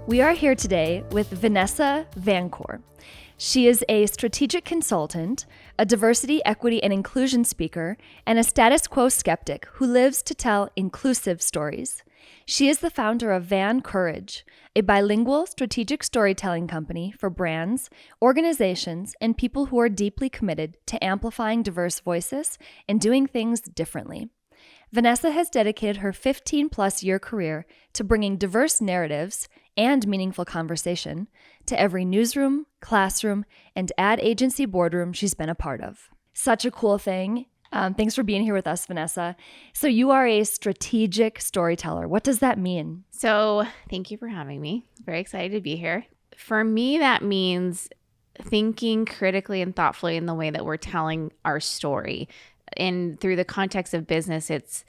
We are here today with Vanessa Vancour. She is a strategic consultant, a diversity, equity, and inclusion speaker, and a status quo skeptic who lives to tell inclusive stories. She is the founder of Vancourage, a bilingual strategic storytelling company for brands, organizations, and people who are deeply committed to amplifying diverse voices and doing things differently. Vanessa has dedicated her 15-plus year career to bringing diverse narratives and meaningful conversation to every newsroom, classroom, and ad agency boardroom she's been a part of. Such a cool thing. Thanks for being here with us, Vanessa. So you are a strategic storyteller. What does that mean? So thank you for having me. Very excited to be here. For me, that means thinking critically and thoughtfully in the way that we're telling our story. And through the context of business, it's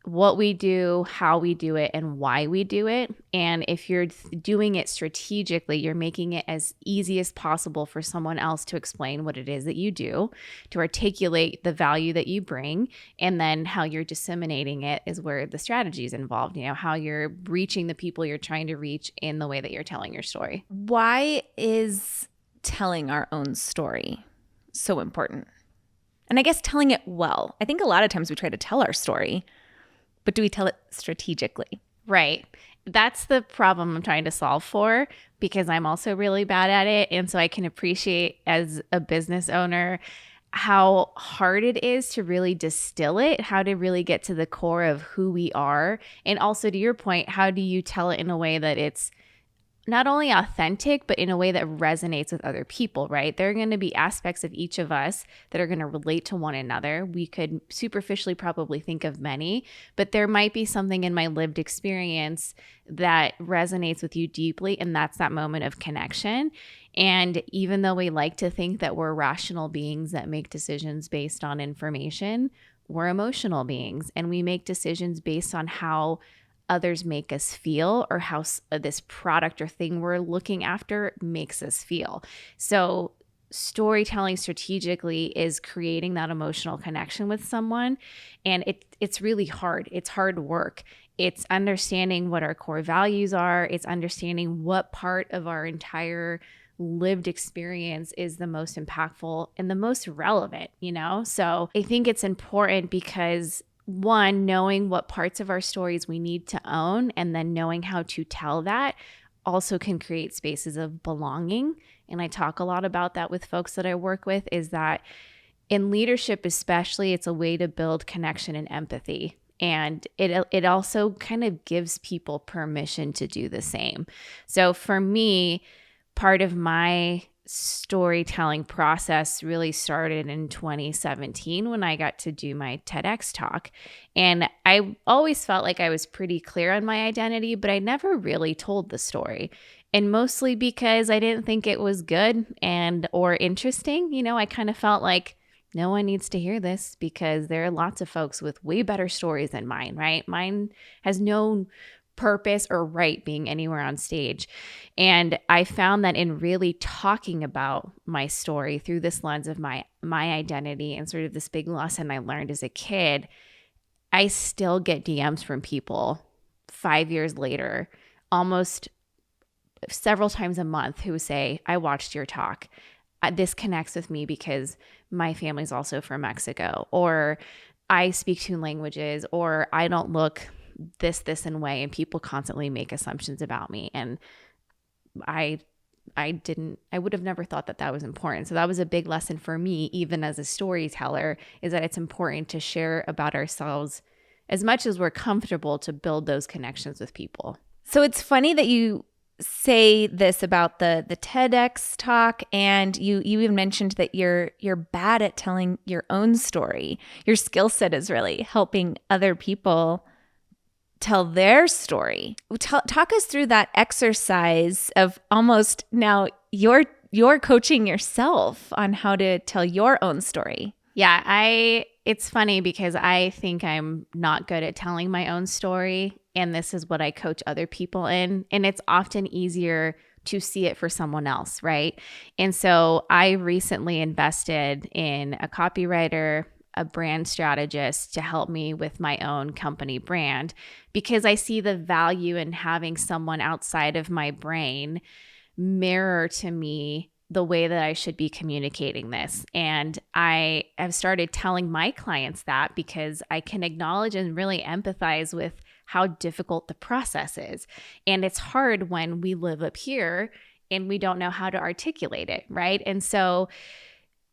what we do, how we do it, and why we do it. And if you're doing it strategically, you're making it as easy as possible for someone else to explain what it is that you do, to articulate the value that you bring, and then how you're disseminating it is where the strategy is involved, how you're reaching the people you're trying to reach in the way that you're telling your story. Why is telling our own story so important? And I guess telling it well. I think a lot of times we try to tell our story, but do we tell it strategically? Right. That's the problem I'm trying to solve for, because I'm also really bad at it. And so I can appreciate as a business owner how hard it is to really distill it, how to really get to the core of who we are. And also, to your point, how do you tell it in a way that it's not only authentic, but in a way that resonates with other people, right? There are going to be aspects of each of us that are going to relate to one another. We could superficially probably think of many, but there might be something in my lived experience that resonates with you deeply, and that's that moment of connection. And even though we like to think that we're rational beings that make decisions based on information, we're emotional beings, and we make decisions based on how others make us feel, or how this product or thing we're looking after makes us feel. So storytelling strategically is creating that emotional connection with someone. And it's really hard. It's hard work. It's understanding what our core values are. It's understanding what part of our entire lived experience is the most impactful and the most relevant, So I think it's important because one, knowing what parts of our stories we need to own, and then knowing how to tell that also can create spaces of belonging. And I talk a lot about that with folks that I work with, is that in leadership especially, it's a way to build connection and empathy. And it also kind of gives people permission to do the same. So for me, part of my storytelling process really started in 2017 when I got to do my TEDx talk. And I always felt like I was pretty clear on my identity, but I never really told the story. And mostly because I didn't think it was good or interesting. I kind of felt like no one needs to hear this because there are lots of folks with way better stories than mine, right? Mine has no purpose or right being anywhere on stage. And I found that in really talking about my story through this lens of my identity and sort of this big lesson I learned as a kid, I still get DMs from people 5 years later, almost several times a month, who say, I watched your talk. This connects with me because my family's also from Mexico, or I speak 2 languages, or I don't look this and way, and people constantly make assumptions about me. And I would have never thought that was important. So that was a big lesson for me, even as a storyteller, is that it's important to share about ourselves as much as we're comfortable to build those connections with people. So it's funny that you say this about the TEDx talk, and you even mentioned that you're bad at telling your own story. Your skill set is really helping other people tell their story. Talk us through that exercise of almost now you're coaching yourself on how to tell your own story. Yeah, it's funny because I think I'm not good at telling my own story, and this is what I coach other people in, and it's often easier to see it for someone else, right? And so I recently invested in a copywriter, a brand strategist to help me with my own company brand, because I see the value in having someone outside of my brain mirror to me the way that I should be communicating this. And I have started telling my clients that because I can acknowledge and really empathize with how difficult the process is. And it's hard when we live up here and we don't know how to articulate it, right? And so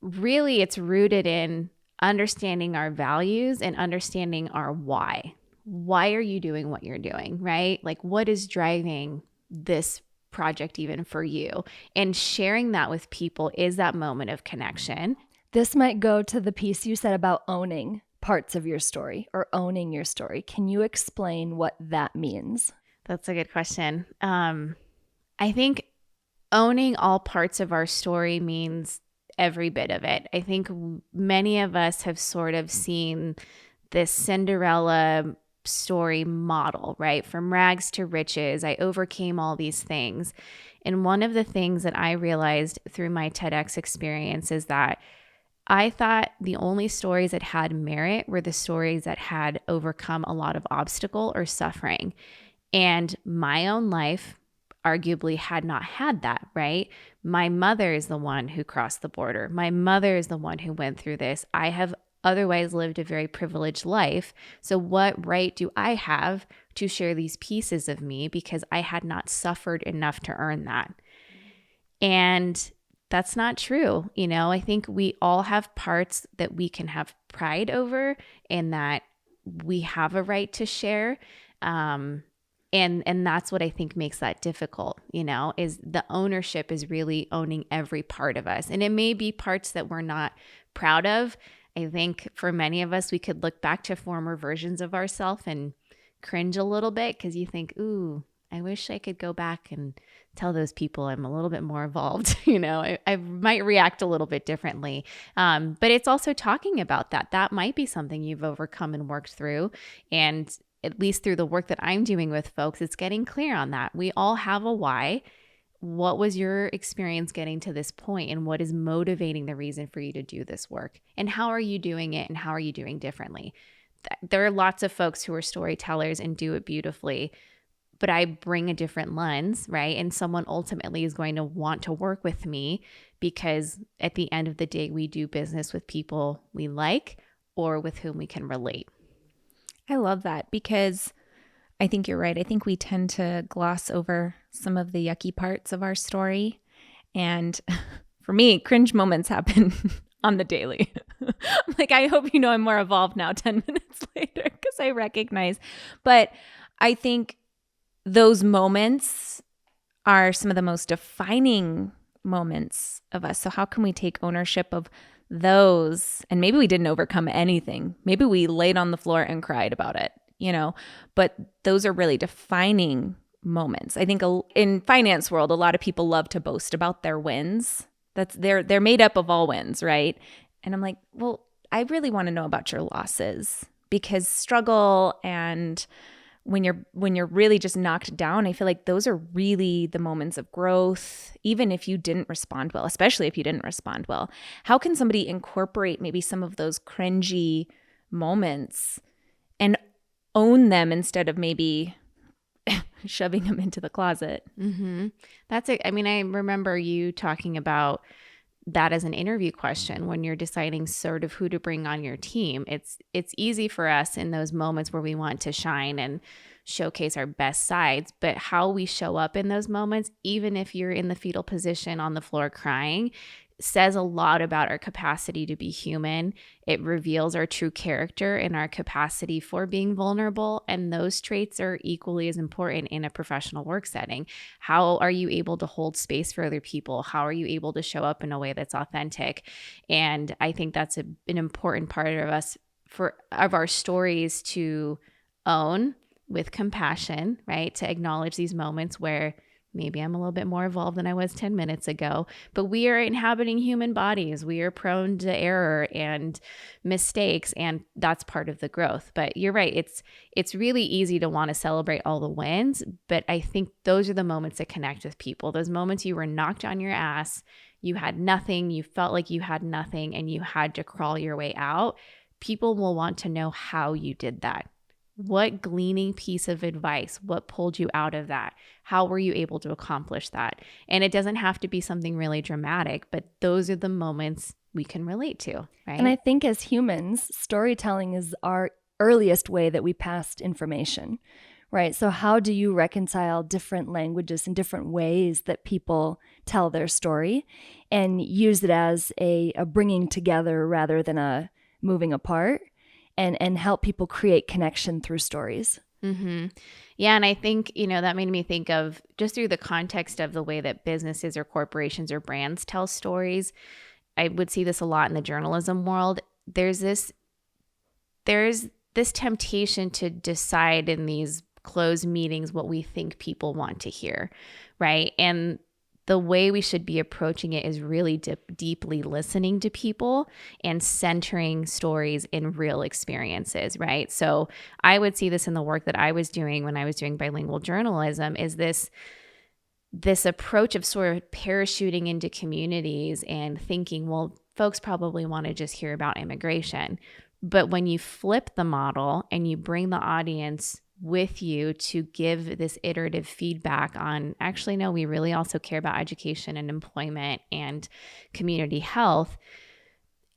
really it's rooted in understanding our values and understanding our why. Why are you doing what you're doing, right? Like, what is driving this project even for you? And sharing that with people is that moment of connection. This might go to the piece you said about owning parts of your story or owning your story. Can you explain what that means? That's a good question. I think owning all parts of our story means every bit of it. I think many of us have sort of seen this Cinderella story model, right? From rags to riches, I overcame all these things. And one of the things that I realized through my TEDx experience is that I thought the only stories that had merit were the stories that had overcome a lot of obstacle or suffering. And my own life arguably had not had that, right? My mother is the one who crossed the border. My mother is the one who went through this. I have otherwise lived a very privileged life. So what right do I have to share these pieces of me because I had not suffered enough to earn that? And that's not true. You know, I think we all have parts that we can have pride over and that we have a right to share. And that's what I think makes that difficult, you know, is the ownership is really owning every part of us. And it may be parts that we're not proud of. I think for many of us, we could look back to former versions of ourselves and cringe a little bit because you think, ooh, I wish I could go back and tell those people I'm a little bit more evolved. You know, I might react a little bit differently. But it's also talking about that. That might be something you've overcome and worked through. And at least through the work that I'm doing with folks, it's getting clear on that. We all have a why. What was your experience getting to this point, and what is motivating the reason for you to do this work? And how are you doing it, and how are you doing differently? There are lots of folks who are storytellers and do it beautifully, but I bring a different lens, right? And someone ultimately is going to want to work with me because at the end of the day, we do business with people we like or with whom we can relate. I love that because I think you're right. I think we tend to gloss over some of the yucky parts of our story. And for me, cringe moments happen on the daily. Like, I hope you know I'm more evolved now 10 minutes later because I recognize. But I think those moments are some of the most defining moments of us. So how can we take ownership of those? And maybe we didn't overcome anything. Maybe we laid on the floor and cried about it, you know, but those are really defining moments. I think in finance world, a lot of people love to boast about their wins. They're made up of all wins, right? And I'm like, well, I really want to know about your losses because struggle and when you're really just knocked down, I feel like those are really the moments of growth, even if you didn't respond well, especially if you didn't respond well. How can somebody incorporate maybe some of those cringy moments and own them instead of maybe shoving them into the closet? Mm-hmm. That's it. I mean, I remember you talking about that as an interview question when you're deciding sort of who to bring on your team. It's easy for us in those moments where we want to shine and showcase our best sides, but how we show up in those moments, even if you're in the fetal position on the floor crying, says a lot about our capacity to be human. It reveals our true character and our capacity for being vulnerable. And those traits are equally as important in a professional work setting. How are you able to hold space for other people? How are you able to show up in a way that's authentic? And I think that's an important part of our stories to own with compassion, right? To acknowledge these moments where maybe I'm a little bit more evolved than I was 10 minutes ago, but we are inhabiting human bodies. We are prone to error and mistakes, and that's part of the growth. But you're right. It's really easy to want to celebrate all the wins, but I think those are the moments that connect with people. Those moments you were knocked on your ass, you had nothing, you felt like you had nothing, and you had to crawl your way out. people will want to know how you did that. What gleaning piece of advice, what pulled you out of that? How were you able to accomplish that? And it doesn't have to be something really dramatic, but those are the moments we can relate to, right? And I think as humans, storytelling is our earliest way that we passed information, right? So how do you reconcile different languages and different ways that people tell their story and use it as a bringing together rather than a moving apart? And help people create connection through stories. Mm-hmm. Yeah. And I think, that made me think of just through the context of the way that businesses or corporations or brands tell stories. I would see this a lot in the journalism world. There's this temptation to decide in these closed meetings what we think people want to hear, right? And the way we should be approaching it is really deeply listening to people and centering stories in real experiences, right? So I would see this in the work that I was doing when I was doing bilingual journalism, is this approach of sort of parachuting into communities and thinking, well, folks probably want to just hear about immigration. But when you flip the model and you bring the audience with you to give this iterative feedback on, actually, no, we really also care about education and employment and community health,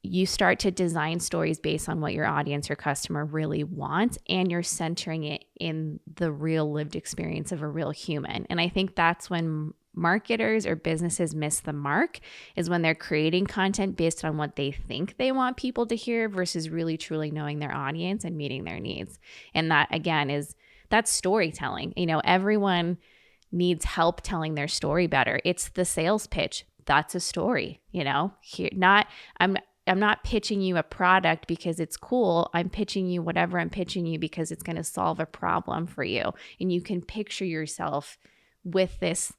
you start to design stories based on what your audience or customer really wants, and you're centering it in the real lived experience of a real human. And I think that's when marketers or businesses miss the mark, is when they're creating content based on what they think they want people to hear versus really truly knowing their audience and meeting their needs. And that, again, that's storytelling. Everyone needs help telling their story better. It's the sales pitch. That's a story, I'm not pitching you a product because it's cool. I'm pitching you whatever I'm pitching you because it's going to solve a problem for you. And you can picture yourself with this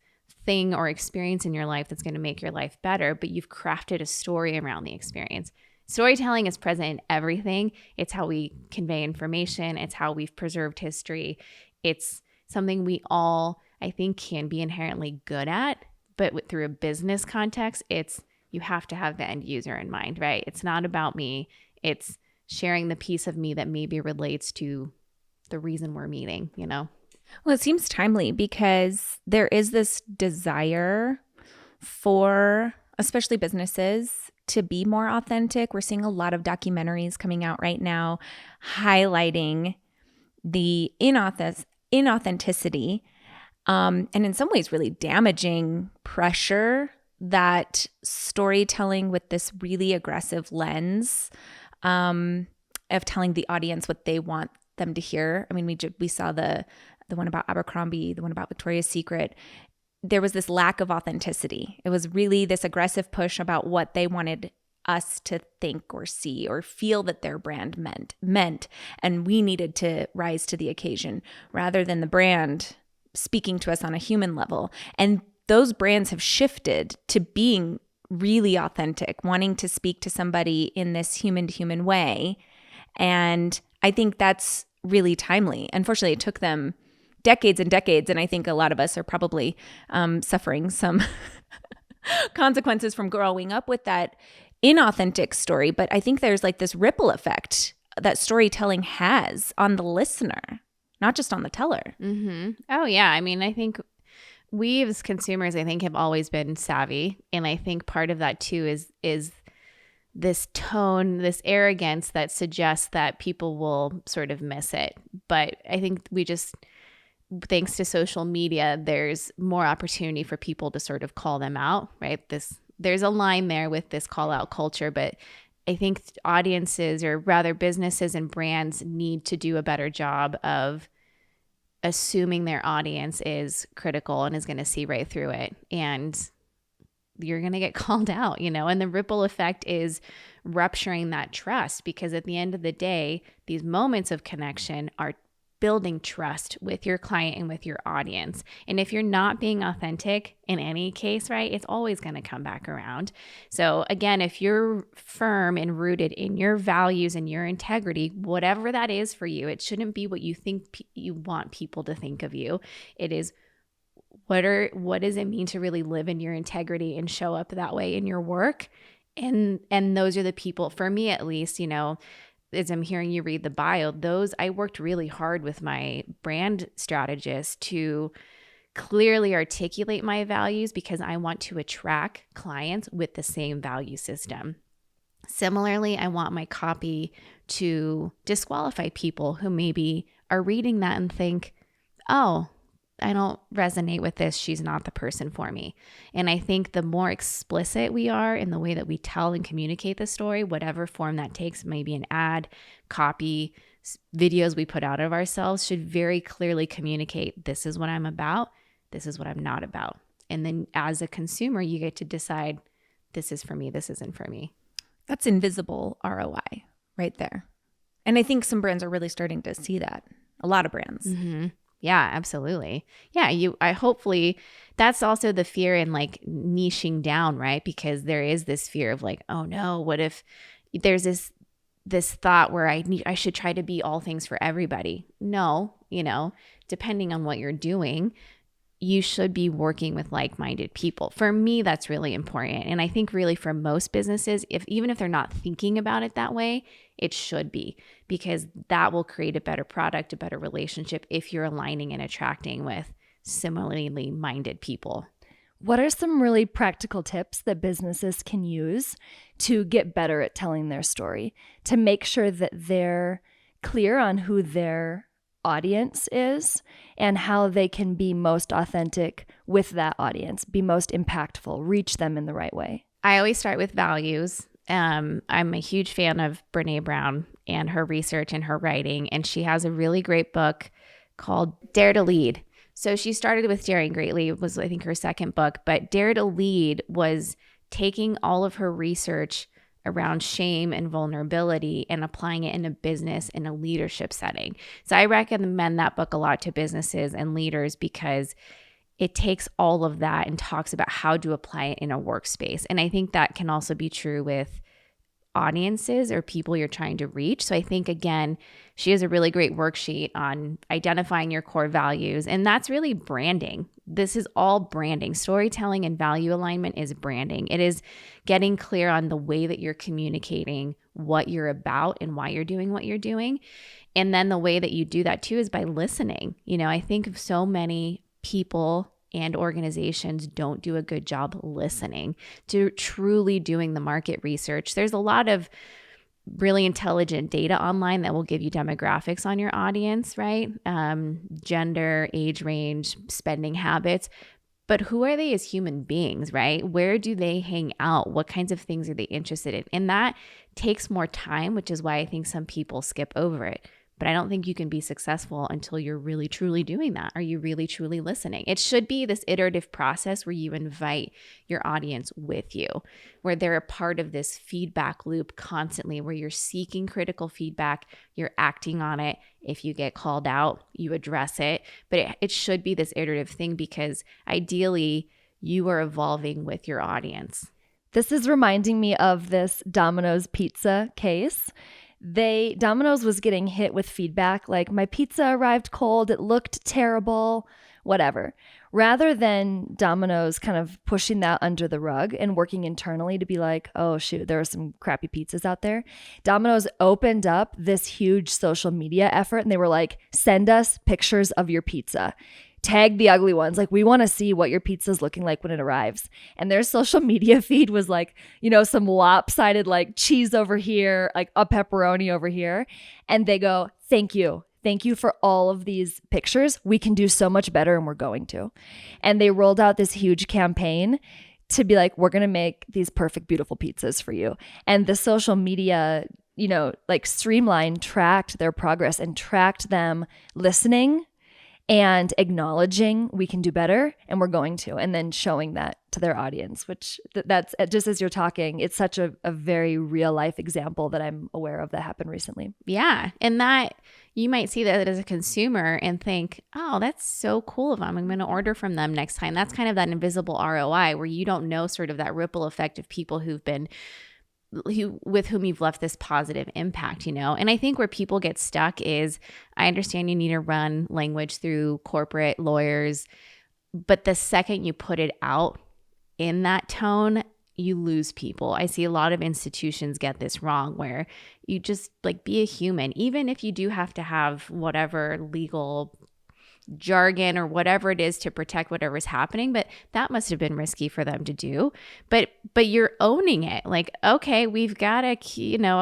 thing or experience in your life that's going to make your life better, but you've crafted a story around the experience. Storytelling is present in everything. It's how we convey information. It's how we've preserved history. It's something we all, I think, can be inherently good at, but through a business context, you have to have the end user in mind, right? It's not about me. It's sharing the piece of me that maybe relates to the reason we're meeting, Well, it seems timely because there is this desire for, especially businesses, to be more authentic. We're seeing a lot of documentaries coming out right now highlighting the inauthenticity and in some ways really damaging pressure that storytelling with this really aggressive lens of telling the audience what they want them to hear. I mean, we saw the one about Abercrombie, the one about Victoria's Secret. There was this lack of authenticity. It was really this aggressive push about what they wanted us to think or see or feel that their brand meant, and we needed to rise to the occasion rather than the brand speaking to us on a human level. And those brands have shifted to being really authentic, wanting to speak to somebody in this human-to-human way. And I think that's really timely. Unfortunately, it took them decades and decades, and I think a lot of us are probably suffering some consequences from growing up with that inauthentic story. But I think there's like this ripple effect that storytelling has on the listener, not just on the teller. Mm-hmm. Oh, yeah. I mean, I think we as consumers, have always been savvy. And I think part of that too is this tone, this arrogance that suggests that people will sort of miss it. But I think thanks to social media, there's more opportunity for people to sort of call them out, right? There's a line there with this call out culture, but I think audiences, or rather businesses and brands, need to do a better job of assuming their audience is critical and is going to see right through it. And you're going to get called out, and the ripple effect is rupturing that trust, because at the end of the day, these moments of connection are building trust with your client and with your audience. And if you're not being authentic in any case, right, it's always going to come back around. So again, if you're firm and rooted in your values and your integrity, whatever that is for you, it shouldn't be what you think you want people to think of you. It is what does it mean to really live in your integrity and show up that way in your work? And those are the people, for me at least, as I'm hearing you read the bio, those I worked really hard with my brand strategist to clearly articulate my values because I want to attract clients with the same value system. Similarly, I want my copy to disqualify people who maybe are reading that and think, oh, I don't resonate with this. She's not the person for me. And I think the more explicit we are in the way that we tell and communicate the story, whatever form that takes, maybe an ad, copy, videos we put out of ourselves, should very clearly communicate, this is what I'm about, this is what I'm not about. And then as a consumer, you get to decide, this is for me, this isn't for me. That's invisible ROI right there. And I think some brands are really starting to see that. A lot of brands. Mm-hmm. Yeah, absolutely. Yeah, I hopefully that's also the fear in like niching down, right? Because there is this fear of like, oh no, what if there's this thought where I should try to be all things for everybody. No, depending on what you're doing, you should be working with like-minded people. For me, that's really important. And I think really for most businesses, even if they're not thinking about it that way, it should be, because that will create a better product, a better relationship if you're aligning and attracting with similarly minded people. What are some really practical tips that businesses can use to get better at telling their story, to make sure that they're clear on who their audience is and how they can be most authentic with that audience, be most impactful, reach them in the right way? I always start with values. I'm a huge fan of Brené Brown and her research and her writing, and she has a really great book called Dare to Lead. So she started with Daring Greatly. It was, I think, her second book, but Dare to Lead was taking all of her research around shame and vulnerability and applying it in a business in a leadership setting. So I recommend that book a lot to businesses and leaders because it takes all of that and talks about how to apply it in a workspace. And I think that can also be true with audiences or people you're trying to reach. So I think, again, she has a really great worksheet on identifying your core values, and that's really branding. This is all branding. Storytelling and value alignment is branding. It is getting clear on the way that you're communicating what you're about and why you're doing what you're doing. And then the way that you do that too is by listening. I think of so many people and organizations don't do a good job listening to truly doing the market research. There's a lot of really intelligent data online that will give you demographics on your audience, right? Gender, age range, spending habits. But who are they as human beings, right? Where do they hang out? What kinds of things are they interested in? And that takes more time, which is why I think some people skip over it. But I don't think you can be successful until you're really, truly doing that. Are you really, truly listening? It should be this iterative process where you invite your audience with you, where they're a part of this feedback loop constantly, where you're seeking critical feedback, you're acting on it. If you get called out, you address it. But it should be this iterative thing because ideally you are evolving with your audience. This is reminding me of this Domino's pizza case. Domino's was getting hit with feedback like, my pizza arrived cold, it looked terrible, whatever. Rather than Domino's kind of pushing that under the rug and working internally to be like, oh shoot, there are some crappy pizzas out there. Domino's opened up this huge social media effort and they were like, send us pictures of your pizza. Tag the ugly ones. Like, we want to see what your pizza's looking like when it arrives. And their social media feed was like, some lopsided like cheese over here, like a pepperoni over here. And they go, thank you. Thank you for all of these pictures. We can do so much better and we're going to. And they rolled out this huge campaign to be like, we're going to make these perfect, beautiful pizzas for you. And the social media, Streamline tracked their progress and tracked them listening and acknowledging we can do better and we're going to, and then showing that to their audience, which that's just as you're talking, it's such a very real life example that I'm aware of that happened recently. Yeah. And that you might see that as a consumer and think, oh, that's so cool of them. I'm going to order from them next time. That's kind of that invisible ROI where you don't know sort of that ripple effect of people with whom you've left this positive impact, And I think where people get stuck is, I understand you need to run language through corporate lawyers, but the second you put it out in that tone, you lose people. I see a lot of institutions get this wrong, where you just like be a human, even if you do have to have whatever legal jargon or whatever it is to protect whatever's happening, but that must have been risky for them to do. But you're owning it. Like, okay, we've got a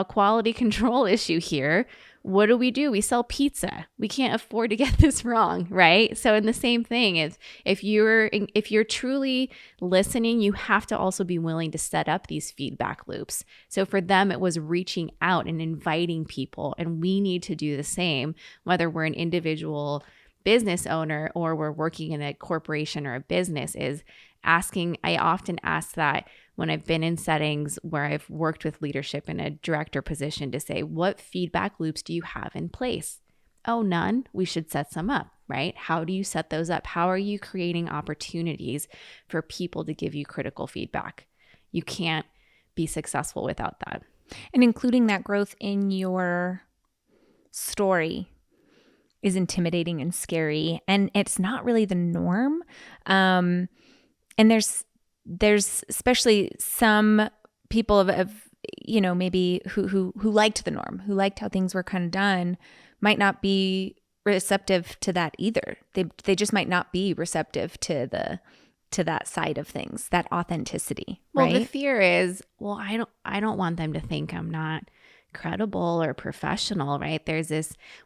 quality control issue here. What do? We sell pizza. We can't afford to get this wrong, right? So, in the same thing is, if you're truly listening, you have to also be willing to set up these feedback loops. So for them, it was reaching out and inviting people, and we need to do the same, whether we're an individual business owner or we're working in a corporation or a business, is asking. I often ask that when I've been in settings where I've worked with leadership in a director position, to say, what feedback loops do you have in place? Oh, none. We should set some up, right? How do you set those up? How are you creating opportunities for people to give you critical feedback? You can't be successful without that. And including that growth in your story is intimidating and scary, and it's not really the norm. And there's especially some people of maybe who liked the norm, who liked how things were kind of done, might not be receptive to that either. They just might not be receptive to that side of things, that authenticity. Right? Well, the fear is, I don't want them to think I'm not credible or professional, right?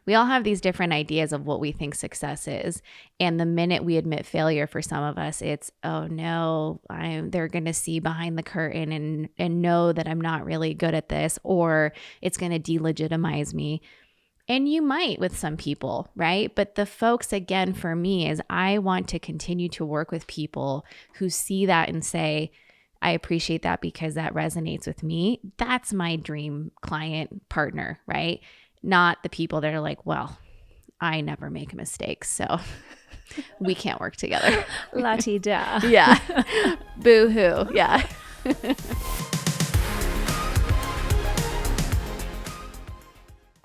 We all have these different ideas of what we think success is. And the minute we admit failure, for some of us, it's, oh no, they're going to see behind the curtain and know that I'm not really good at this, or it's going to delegitimize me. And you might with some people, right? But the folks, again, for me, is I want to continue to work with people who see that and say, I appreciate that because that resonates with me. That's my dream client partner, right? Not the people that are like, well, I never make mistakes, so we can't work together. La-ti-da. Yeah. Boo-hoo. Yeah.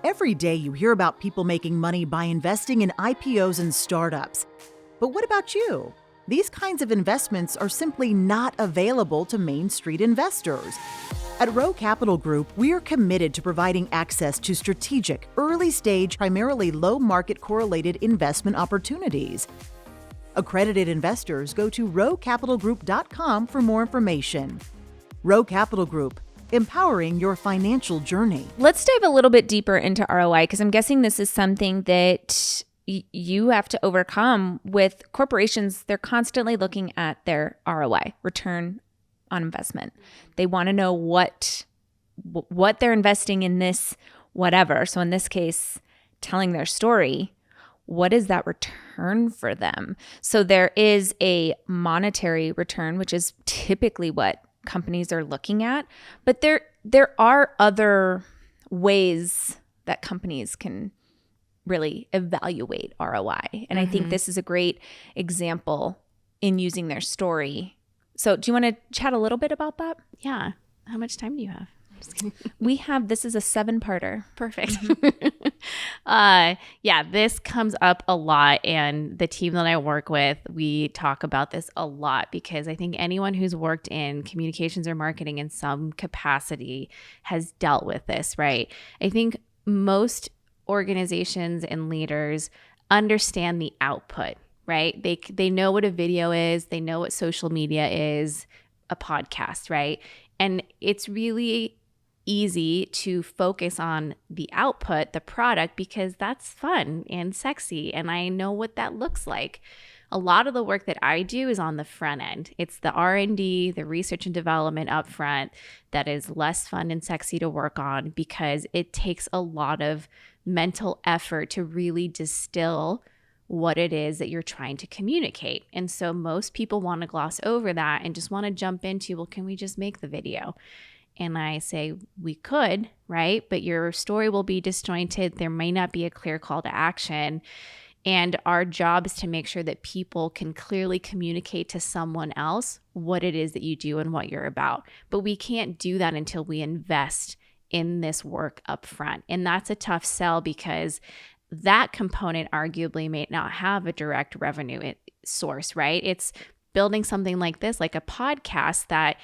Every day you hear about people making money by investing in IPOs and startups. But what about you? These kinds of investments are simply not available to Main Street investors. At Rowe Capital Group, we are committed to providing access to strategic, early-stage, primarily low-market correlated investment opportunities. Accredited investors go to rowecapitalgroup.com for more information. Rowe Capital Group, empowering your financial journey. Let's dive a little bit deeper into ROI, because I'm guessing this is something that you have to overcome with corporations. They're constantly looking at their ROI, return on investment. They want to know what they're investing in this whatever. So in this case, telling their story, what is that return for them? So there is a monetary return, which is typically what companies are looking at, but there are other ways that companies can really evaluate ROI. And I think this is a great example in using their story. So do you want to chat a little bit about that? Yeah. How much time do you have? I'm just kidding. This is a 7-parter. Perfect. Yeah, this comes up a lot. And the team that I work with, we talk about this a lot, because I think anyone who's worked in communications or marketing in some capacity has dealt with this, right? I think most organizations and leaders understand the output, right? They know what a video is, they know what social media is, a podcast, right? And it's really easy to focus on the output, the product, because that's fun and sexy, and I know what that looks like. A lot of the work that I do is on the front end. It's the R&D, the research and development up front, that is less fun and sexy to work on, because it takes a lot of mental effort to really distill what it is that you're trying to communicate. And so most people want to gloss over that and just want to jump into, well, can we just make the video? And I say, we could, right? But your story will be disjointed. There may not be a clear call to action. And our job is to make sure that people can clearly communicate to someone else what it is that you do and what you're about. But we can't do that until we invest in this work up front. And that's a tough sell, because that component arguably may not have a direct revenue source, right? It's building something like this, like a podcast, that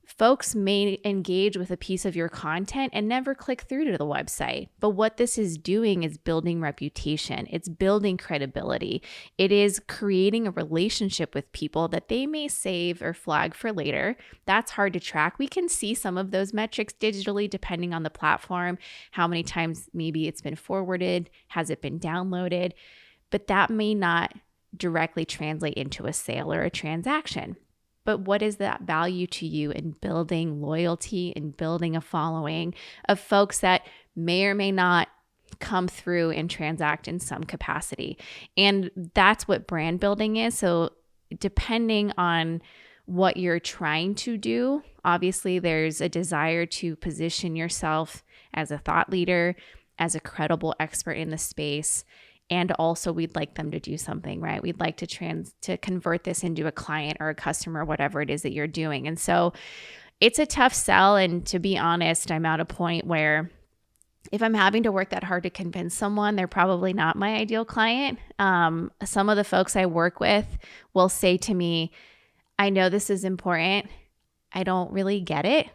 folks may engage with a piece of your content and never click through to the website. But what this is doing is building reputation. It's building credibility. It is creating a relationship with people that they may save or flag for later. That's hard to track. We can see some of those metrics digitally depending on the platform, how many times maybe it's been forwarded, has it been downloaded, but that may not directly translate into a sale or a transaction. But what is that value to you in building loyalty and building a following of folks that may or may not come through and transact in some capacity? And that's what brand building is. So depending on what you're trying to do, obviously there's a desire to position yourself as a thought leader, as a credible expert in the space. And also we'd like them to do something, right? We'd like to convert this into a client or a customer, whatever it is that you're doing. And so it's a tough sell. And to be honest, I'm at a point where if I'm having to work that hard to convince someone, they're probably not my ideal client. Some of the folks I work with will say to me, I know this is important. I don't really get it,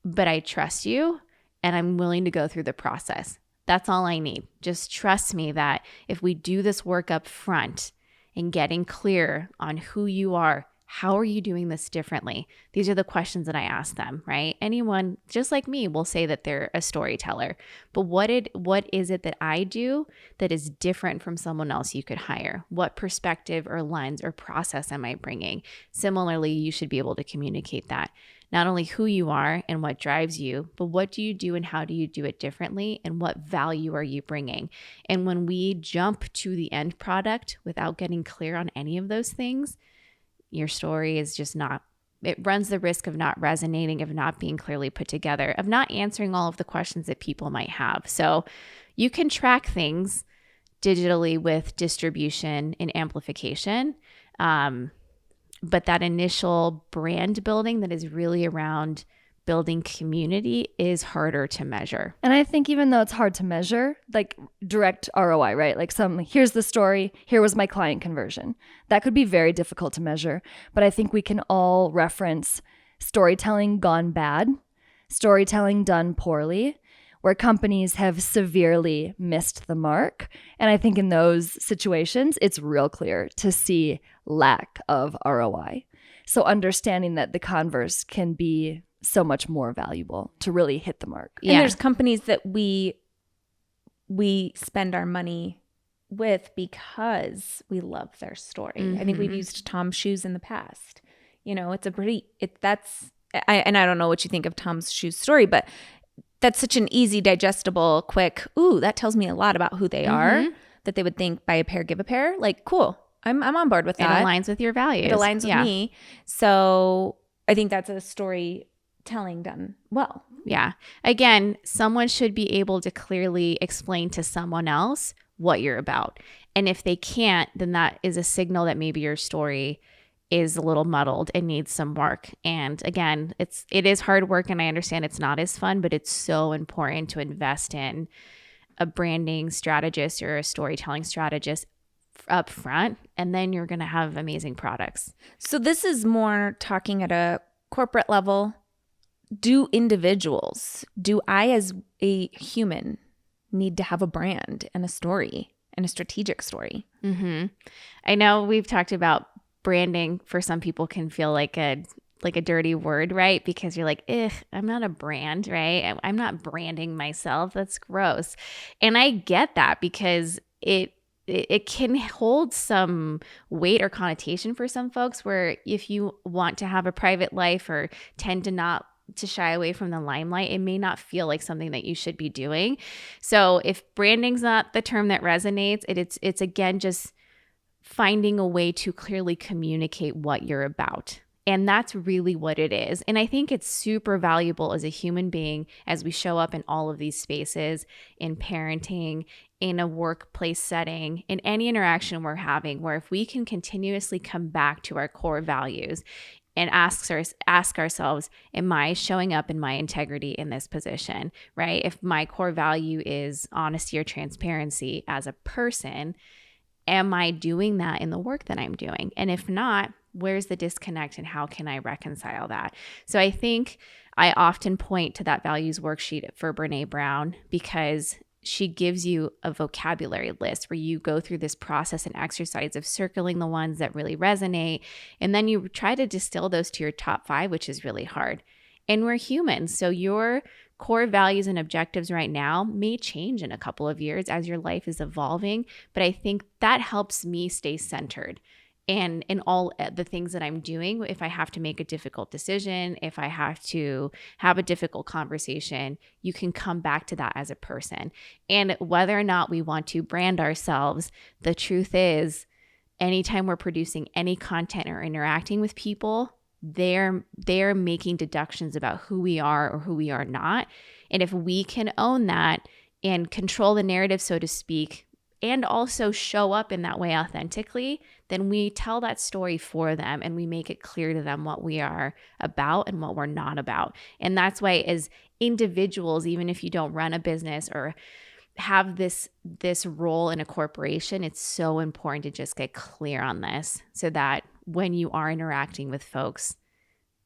but I trust you and I'm willing to go through the process. That's all I need. Just trust me that if we do this work up front and getting clear on who you are, how are you doing this differently? These are the questions that I ask them, right? Anyone just like me will say that they're a storyteller, but what is it that I do that is different from someone else you could hire? What perspective or lens or process am I bringing? Similarly, you should be able to communicate that. Not only who you are and what drives you, but what do you do and how do you do it differently and what value are you bringing? And when we jump to the end product without getting clear on any of those things, your story is just not, it runs the risk of not resonating, of not being clearly put together, of not answering all of the questions that people might have. So you can track things digitally with distribution and amplification. But that initial brand building that is really around building community is harder to measure. And I think even though it's hard to measure, like direct ROI, right? Like here's the story, here was my client conversion. That could be very difficult to measure, but I think we can all reference storytelling gone bad, storytelling done poorly, where companies have severely missed the mark. And I think in those situations, it's real clear to see lack of ROI. So understanding that the converse can be so much more valuable to really hit the mark. Yeah. And there's companies that we spend our money with because we love their story. Mm-hmm. I think we've used Tom's shoes in the past. You know, I don't know what you think of Tom's shoes story, but that's such an easy, digestible, quick, ooh, that tells me a lot about who they are, that they would think buy a pair, give a pair. Like, cool. I'm on board with that. It aligns with your values. It aligns with me. So I think that's a storytelling done well. Yeah. Again, someone should be able to clearly explain to someone else what you're about. And if they can't, then that is a signal that maybe your story is a little muddled and needs some work. And again, it is hard work, and I understand it's not as fun, but it's so important to invest in a branding strategist or a storytelling strategist up front, and then you're going to have amazing products. So this is more talking at a corporate level. Do I as a human need to have a brand and a story and a strategic story? Mm-hmm. I know we've talked about branding for some people can feel like a dirty word, right? Because you're like, I'm not a brand, right? I'm not branding myself. That's gross. And I get that because it can hold some weight or connotation for some folks, where if you want to have a private life or tend to not to shy away from the limelight, it may not feel like something that you should be doing. So if branding's not the term that resonates, it's again just finding a way to clearly communicate what you're about. And that's really what it is. And I think it's super valuable as a human being as we show up in all of these spaces, in parenting, in a workplace setting, in any interaction we're having, where if we can continuously come back to our core values and ask ourselves, am I showing up in my integrity in this position, right? If my core value is honesty or transparency as a person, am I doing that in the work that I'm doing? And if not, where's the disconnect and how can I reconcile that? So I think I often point to that values worksheet for Brené Brown because she gives you a vocabulary list where you go through this process and exercise of circling the ones that really resonate. And then you try to distill those to your top 5, which is really hard. And we're humans. So your core values and objectives right now may change in a couple of years as your life is evolving. But I think that helps me stay centered. And in all the things that I'm doing, if I have to make a difficult decision, if I have to have a difficult conversation, you can come back to that as a person. And whether or not we want to brand ourselves, the truth is, anytime we're producing any content or interacting with people, they're making deductions about who we are or who we are not. And if we can own that and control the narrative, so to speak, and also show up in that way authentically, then we tell that story for them and we make it clear to them what we are about and what we're not about. And that's why as individuals, even if you don't run a business or have this role in a corporation, it's so important to just get clear on this so that when you are interacting with folks,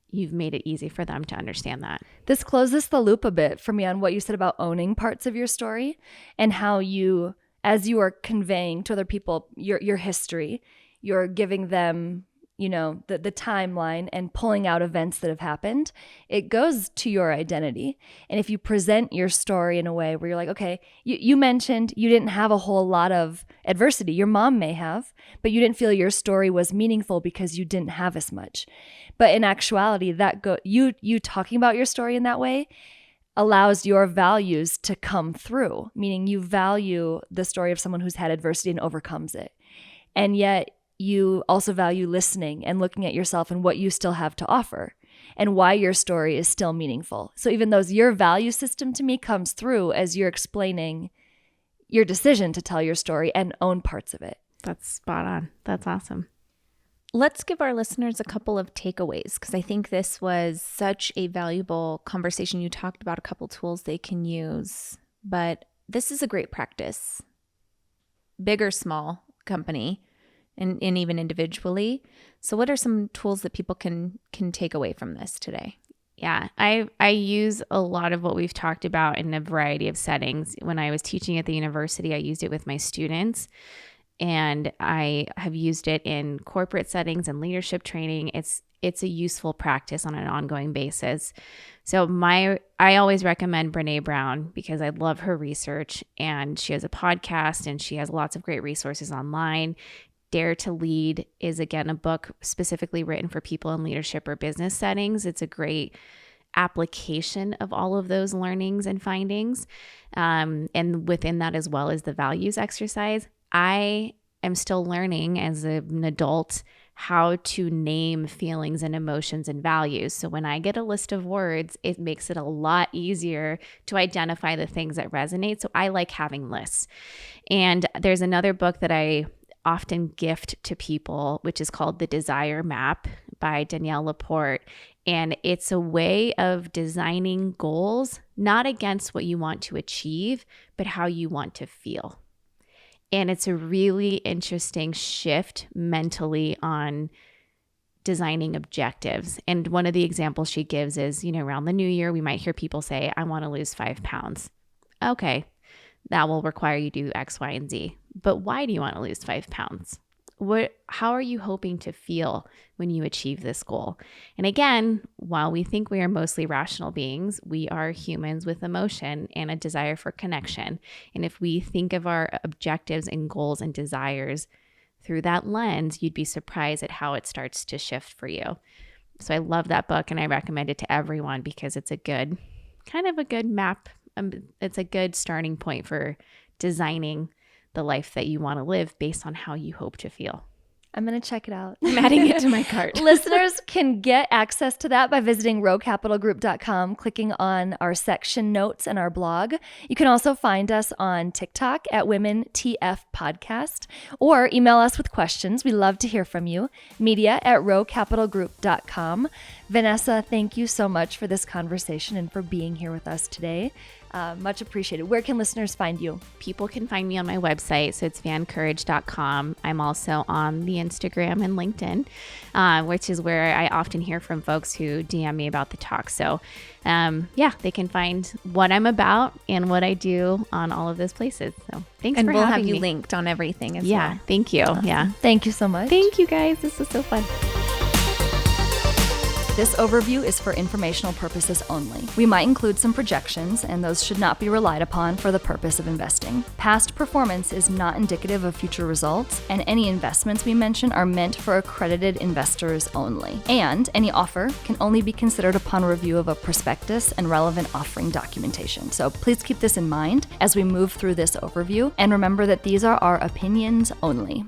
you've made it easy for them to understand that. This closes the loop a bit for me on what you said about owning parts of your story and how you, as you are conveying to other people your history, you're giving them, the timeline and pulling out events that have happened. It goes to your identity. And if you present your story in a way where you're like, okay, you mentioned you didn't have a whole lot of adversity. Your mom may have, but you didn't feel your story was meaningful because you didn't have as much. But in actuality, you talking about your story in that way allows your values to come through, meaning you value the story of someone who's had adversity and overcomes it. And yet you also value listening and looking at yourself and what you still have to offer and why your story is still meaningful. So even though your value system to me comes through as you're explaining your decision to tell your story and own parts of it. That's spot on. That's awesome. Let's give our listeners a couple of takeaways because I think this was such a valuable conversation. You talked about a couple tools they can use, but this is a great practice, big or small company, and even individually. So what are some tools that people can take away from this today? Yeah, I use a lot of what we've talked about in a variety of settings. When I was teaching at the university, I used it with my students. And I have used it in corporate settings and leadership training. It's a useful practice on an ongoing basis. So I always recommend Brené Brown because I love her research, and she has a podcast and she has lots of great resources online. Dare to Lead is, again, a book specifically written for people in leadership or business settings. It's a great application of all of those learnings and findings. And within that, as well as the values exercise, I am still learning as an adult how to name feelings and emotions and values. So when I get a list of words, it makes it a lot easier to identify the things that resonate. So I like having lists. And there's another book that I often gift to people, which is called The Desire Map by Danielle Laporte. And it's a way of designing goals, not against what you want to achieve, but how you want to feel. And it's a really interesting shift mentally on designing objectives. And one of the examples she gives is, around the new year, we might hear people say, I want to lose 5 pounds. Okay, that will require you to do X, Y, and Z. But why do you want to lose 5 pounds? How are you hoping to feel when you achieve this goal? And again, while we think we are mostly rational beings, we are humans with emotion and a desire for connection. And if we think of our objectives and goals and desires through that lens, you'd be surprised at how it starts to shift for you. So I love that book and I recommend it to everyone because it's a good map. It's a good starting point for designing the life that you want to live based on how you hope to feel. I'm going to check it out. I'm adding it to my cart. Listeners can get access to that by visiting rowcapitalgroup.com, clicking on our section notes and our blog. You can also find us on TikTok at WTF Podcast or email us with questions. We love to hear from you. media@rowcapitalgroup.com. Vanessa, thank you so much for this conversation and for being here with us today. Much appreciated. Where can listeners find you? People can find me on my website, so it's vancourage.com. I'm also on the Instagram and LinkedIn, which is where I often hear from folks who DM me about the talk. So they can find what I'm about and what I do on all of those places. So thanks And for we'll having have you me. linked on everything as Yeah, well. thank you. Yeah. Thank you so much. Thank you guys. This was so fun. This overview is for informational purposes only. We might include some projections, and those should not be relied upon for the purpose of investing. Past performance is not indicative of future results, and any investments we mention are meant for accredited investors only. And any offer can only be considered upon review of a prospectus and relevant offering documentation. So please keep this in mind as we move through this overview, and remember that these are our opinions only.